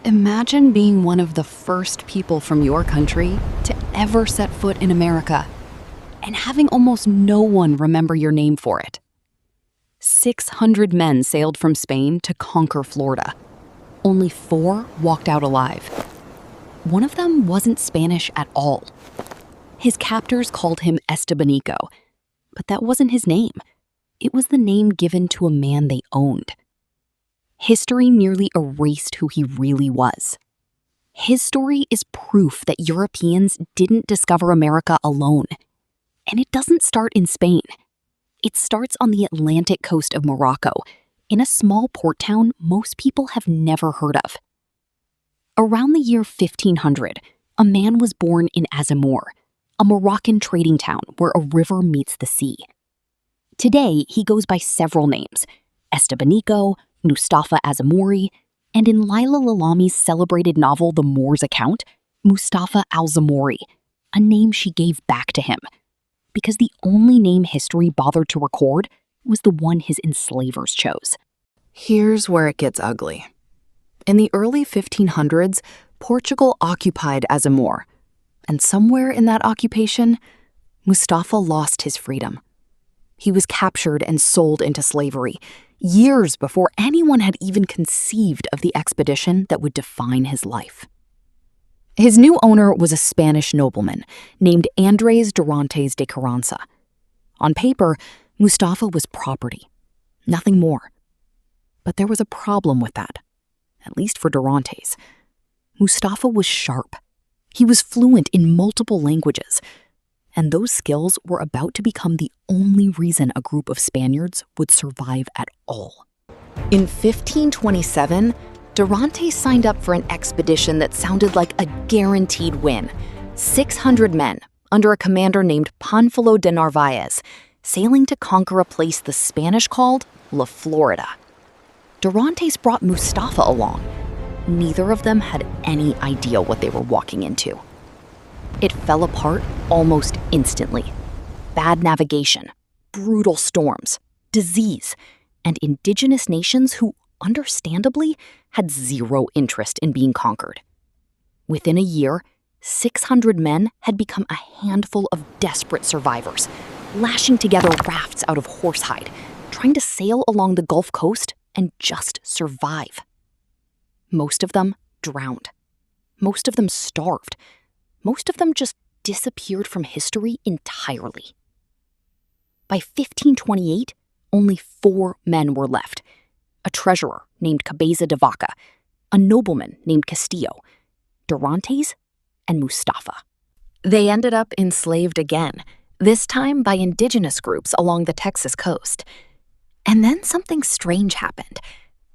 Imagine being one of the first people from your country to ever set foot in America and having almost no one remember your name for it. 600 men sailed from Spain to conquer Florida. Only 4 walked out alive. One of them wasn't Spanish at all. His captors called him Estevanico, but that wasn't his name. It was the name given to a man they owned. History nearly erased who he really was. His story is proof that Europeans didn't discover America alone. And it doesn't start in Spain. It starts on the Atlantic coast of Morocco, in a small port town most people have never heard of. Around the year 1500, a man was born in al-Zamori, a Moroccan trading town where a river meets the sea. Today, he goes by several names: Estevanico, Mustafa al-Zamori, and in Laila Lalami's celebrated novel The Moor's Account, Mustafa al-Zamori, a name she gave back to him, because the only name history bothered to record was the one his enslavers chose. Here's where it gets ugly. In the early 1500s, Portugal occupied al-Zamori, and somewhere in that occupation, Mustafa lost his freedom. He was captured and sold into slavery, years before anyone had even conceived of the expedition that would define his life. His new owner was a Spanish nobleman named Andrés Dorantes de Carranza. On paper, Mustafa was property, nothing more. But there was a problem with that, at least for Dorantes. Mustafa was sharp. He was fluent in multiple languages, and those skills were about to become the only reason a group of Spaniards would survive at all. In 1527, Dorantes signed up for an expedition that sounded like a guaranteed win. 600 men, under a commander named Panfilo de Narvaez, sailing to conquer a place the Spanish called La Florida. Dorantes brought Mustafa along. Neither of them had any idea what they were walking into. It fell apart almost instantly. Bad navigation, brutal storms, disease, and indigenous nations who, understandably, had zero interest in being conquered. Within a year, 600 men had become a handful of desperate survivors, lashing together rafts out of horsehide, trying to sail along the Gulf Coast and just survive. Most of them drowned. Most of them starved. Most of them just disappeared from history entirely. By 1528, only 4 men were left: a treasurer named Cabeza de Vaca, a nobleman named Castillo, Dorantes, and Mustafa. They ended up enslaved again, this time by indigenous groups along the Texas coast. And then something strange happened.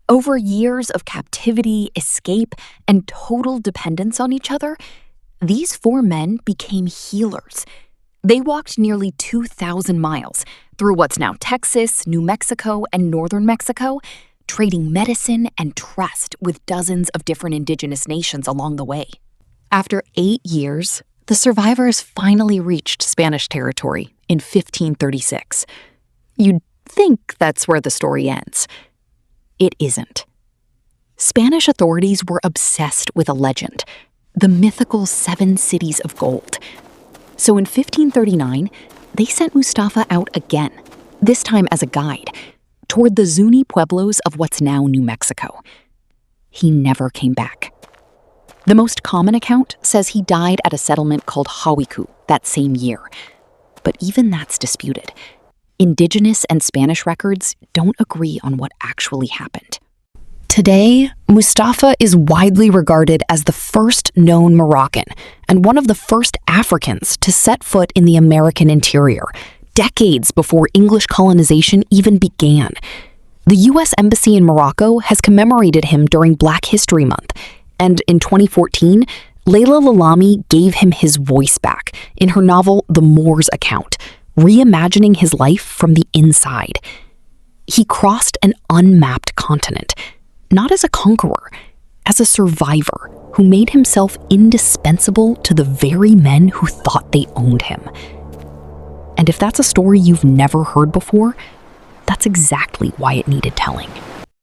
Over years of captivity, escape, and total dependence on each other, these 4 men became healers. They walked nearly 2,000 miles through what's now Texas, New Mexico, and northern Mexico, trading medicine and trust with dozens of different indigenous nations along the way. After 8 years, the survivors finally reached Spanish territory in 1536. You'd think that's where the story ends. It isn't. Spanish authorities were obsessed with a legend, the mythical 7 cities of gold. So in 1539, they sent Mustafa out again, this time as a guide, toward the Zuni pueblos of what's now New Mexico. He never came back. The most common account says he died at a settlement called Hawiku that same year. But even that's disputed. Indigenous and Spanish records don't agree on what actually happened. Today, Mustafa is widely regarded as the first known Moroccan and one of the first Africans to set foot in the American interior, decades before English colonization even began. The U.S. Embassy in Morocco has commemorated him during Black History Month, and in 2014, Laila Lalami gave him his voice back in her novel The Moor's Account, reimagining his life from the inside. He crossed an unmapped continent, not as a conqueror, as a survivor who made himself indispensable to the very men who thought they owned him. And if that's a story you've never heard before, that's exactly why it needed telling.